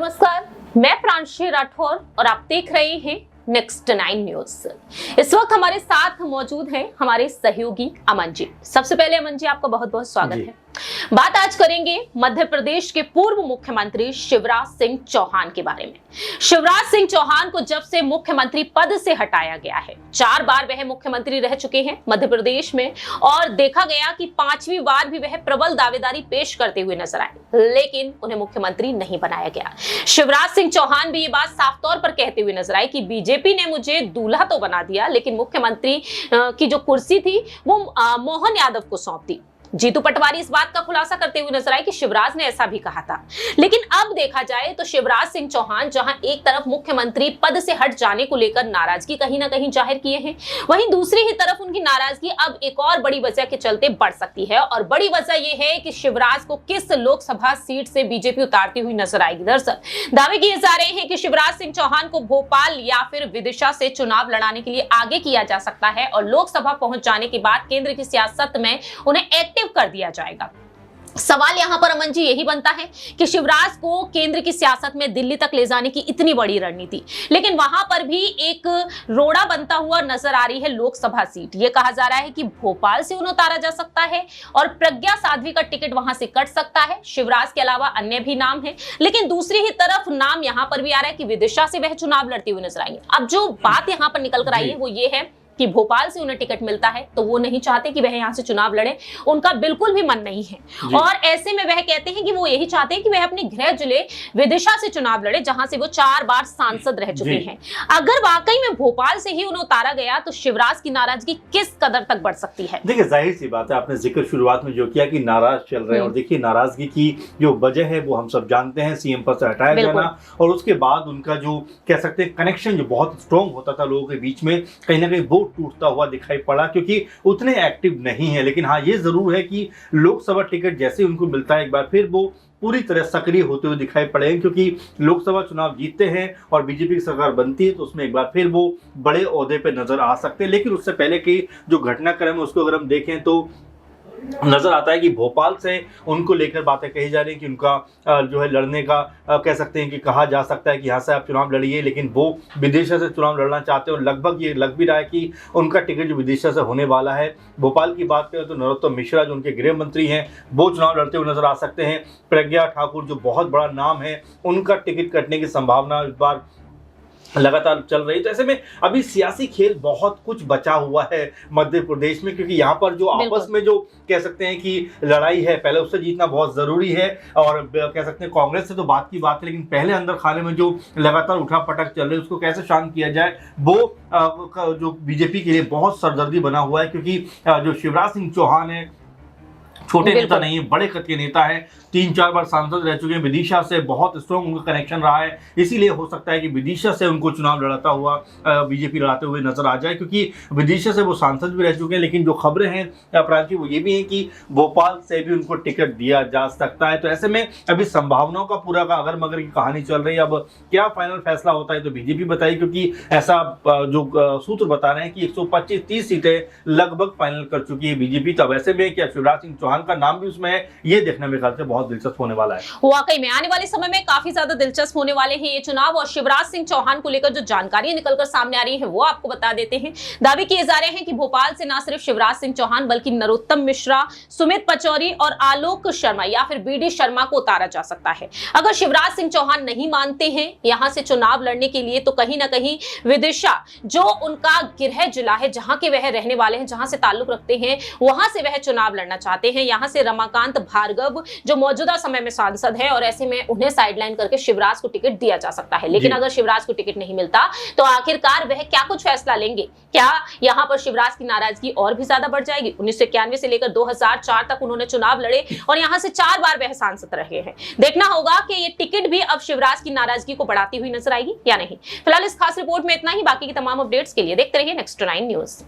नमस्कार, मैं प्रांशी राठौर और आप देख रहे हैं नेक्स्ट 9 न्यूज। इस वक्त हमारे साथ मौजूद हैं हमारे सहयोगी अमन जी। सबसे पहले अमन जी, आपका बहुत बहुत स्वागत है। बात आज करेंगे मध्य प्रदेश के पूर्व मुख्यमंत्री शिवराज सिंह चौहान के बारे में। शिवराज सिंह चौहान को जब से मुख्यमंत्री पद से हटाया गया है, 4 बार वह मुख्यमंत्री रह चुके हैं मध्य प्रदेश में, और देखा गया कि 5वीं बार भी वह प्रबल दावेदारी पेश करते हुए नजर आए, लेकिन उन्हें मुख्यमंत्री नहीं बनाया गया। शिवराज सिंह चौहान भी ये बात साफ तौर पर कहते हुए नजर आए कि बीजेपी ने मुझे दूल्हा तो बना दिया, लेकिन मुख्यमंत्री की जो कुर्सी थी वो मोहन यादव को सौंप दी। जीतू पटवारी इस बात का खुलासा करते हुए नजर आए कि शिवराज ने ऐसा भी कहा था। लेकिन अब देखा जाए तो शिवराज सिंह चौहान जहां एक तरफ मुख्यमंत्री पद से हट जाने को लेकर नाराजगी कहीं ना कहीं जाहिर किए हैं, वहीं दूसरी ही तरफ उनकी नाराजगी अब एक और बड़ी वजह के चलते बढ़ सकती है। और बड़ी वजह यह है कि शिवराज को किस लोकसभा सीट से बीजेपी उतारती हुई नजर आएगी। दरअसल दावे किए जा रहे हैं कि शिवराज सिंह चौहान को भोपाल या फिर विदिशा से चुनाव लड़ाने के लिए आगे किया जा सकता है, और लोकसभा पहुंच जाने के बाद केंद्र की सियासत में उन्हें एक्टिव कर दिया जाएगा। सवाल यहां पर अमन जी यही बनता है कि शिवराज को केंद्र की सियासत में दिल्ली तक ले जाने की इतनी बड़ी रणनीति, लेकिन वहां पर भी एक रोड़ा बनता हुआ नजर आ रही है लोकसभा सीट। यह कहा जा रहा है कि भोपाल से उन्हें उतारा जा सकता है और प्रज्ञा साध्वी का टिकट वहां से कट सकता है। शिवराज के अलावा अन्य भी नाम है, लेकिन दूसरी ही तरफ नाम यहां पर भी आ रहा है कि विदिशा से वह चुनाव लड़ते हुए नजर आएंगे। अब जो बात यहां पर निकल कर आई है वो ये है कि भोपाल से उन्हें टिकट मिलता है तो वो नहीं चाहते कि वह यहां से चुनाव लड़े, उनका बिल्कुल भी मन नहीं है। और ऐसे में वह कहते हैं कि वो यही चाहते हैं कि वह अपने गृह जिले विदिशा से चुनाव लड़े, जहां से वो 4 बार सांसद रह चुके हैं। अगर वाकई में भोपाल से ही उन्हें उतारा गया तो शिवराज की नाराजगी किस कदर तक बढ़ सकती है? देखिए, जाहिर सी बात है, आपने जिक्र शुरुआत में जो किया कि नाराज चल रहे हैं, और देखिए नाराजगी की जो वजह है वो हम सब जानते हैं, सीएम पद से हटाया जाना, और उसके बाद उनका जो कह सकते हैं कनेक्शन जो बहुत स्ट्रॉन्ग होता था लोगों के बीच में, कहीं ना कहीं वो टूटता हुआ दिखाई पड़ा, क्योंकि उतने एक्टिव नहीं है। लेकिन हाँ, ये जरूर है कि लोकसभा टिकट जैसे उनको मिलता है एक बार फिर वो पूरी तरह सक्रिय होते हुए दिखाई पड़े, क्योंकि लोकसभा चुनाव जीतते हैं और बीजेपी की सरकार बनती है तो उसमें एक बार फिर वो बड़े ओहदे पे नजर आ सकते हैं। लेकिन उससे पहले की जो घटनाक्रम है उसको अगर हम देखें तो नजर आता है कि भोपाल से उनको लेकर बातें कही जा रही हैं कि उनका जो है लड़ने का कह सकते हैं कि कहा जा सकता है कि यहाँ से आप चुनाव लड़िए, लेकिन वो विदिशा से चुनाव लड़ना चाहते हैं, और लगभग ये लग भी रहा है कि उनका टिकट जो विदिशा से होने वाला है। भोपाल की बात करें तो नरोत्तम मिश्रा जो उनके गृह मंत्री हैं वो चुनाव लड़ते हुए नजर आ सकते हैं। प्रज्ञा ठाकुर जो बहुत बड़ा नाम है, उनका टिकट कटने की संभावना इस बार लगातार चल रही है। तो ऐसे में अभी सियासी खेल बहुत कुछ बचा हुआ है मध्य प्रदेश में, क्योंकि यहाँ पर जो आपस में जो कह सकते हैं कि लड़ाई है, पहले उससे जीतना बहुत जरूरी है। और कह सकते हैं कांग्रेस से तो बात की बात है, लेकिन पहले अंदर खाने में जो लगातार उठापटक चल रही है उसको कैसे शांत किया जाए, वो जो बीजेपी के लिए बहुत सरदर्दी बना हुआ है। क्योंकि जो शिवराज सिंह चौहान है, छोटे नेता नहीं है, बड़े कद के नेता है, 3-4 बार सांसद रह चुके हैं, विदिशा से बहुत स्ट्रॉन्ग उनका कनेक्शन रहा है। इसीलिए हो सकता है कि विदिशा से उनको चुनाव लड़ाता हुआ बीजेपी लड़ाते हुए नजर आ जाए, क्योंकि विदिशा से वो सांसद भी रह चुके हैं। लेकिन जो खबरें हैं प्रांति वो ये भी है कि भोपाल से भी उनको टिकट दिया जा सकता है। तो ऐसे में अभी संभावनाओं का पूरा का अगर मगर की कहानी चल रही है। अब क्या फाइनल फैसला होता है तो बीजेपी बताई, क्योंकि ऐसा जो सूत्र बता रहे हैं कि 125-30 सीटें लगभग फाइनल कर चुकी है बीजेपी। तब ऐसे में क्या शिवराज सिंह चौहान का नाम भी उसमें है, ये देखने में ख्याल से बहुत दिलचस्प होने वाला है। वाकई में आने वाले समय में काफी ज्यादा दिलचस्प होने वाले हैं ये चुनाव। और शिवराज सिंह चौहान को लेकर जो जानकारियां निकलकर सामने आ रही है वो आपको बता देते हैं। दावे किए जा रहे हैं कि भोपाल से न सिर्फ शिवराज सिंह चौहान बल्कि नरोत्तम मिश्रा, सुमित पचौरी और आलोक शर्मा या फिर बीडी शर्मा को उतारा जा सकता है। अगर शिवराज सिंह चौहान नहीं मानते हैं यहां से चुनाव लड़ने के लिए, तो कहीं ना कहीं विदिशा जो उनका गृह जिला है, जहां के वह रहने वाले हैं, जहां से ताल्लुक रखते हैं, वहां से वह चुनाव लड़ना चाहते हैं। यहां से रमाकांत भार्गव जो मौजूदा समय में सांसद है, और ऐसे में उन्हें साइडलाइन करके शिवराज को टिकट दिया जा सकता है। लेकिन अगर शिवराज को टिकट नहीं मिलता तो आखिरकार वह क्या कुछ फैसला लेंगे? क्या यहां पर शिवराज की नाराजगी और भी ज्यादा बढ़ जाएगी? 1991 से लेकर 2004 तक उन्होंने चुनाव लड़े और यहां से 4 बार वह सांसद रहे हैं। देखना होगा कि ये टिकट भी अब शिवराज की नाराजगी को बढ़ाती हुई नजर आएगी या नहीं। फिलहाल इस खास रिपोर्ट में इतना ही। बाकी की तमाम अपडेट्स के लिए देखते रहिए नेक्स्ट 9 न्यूज।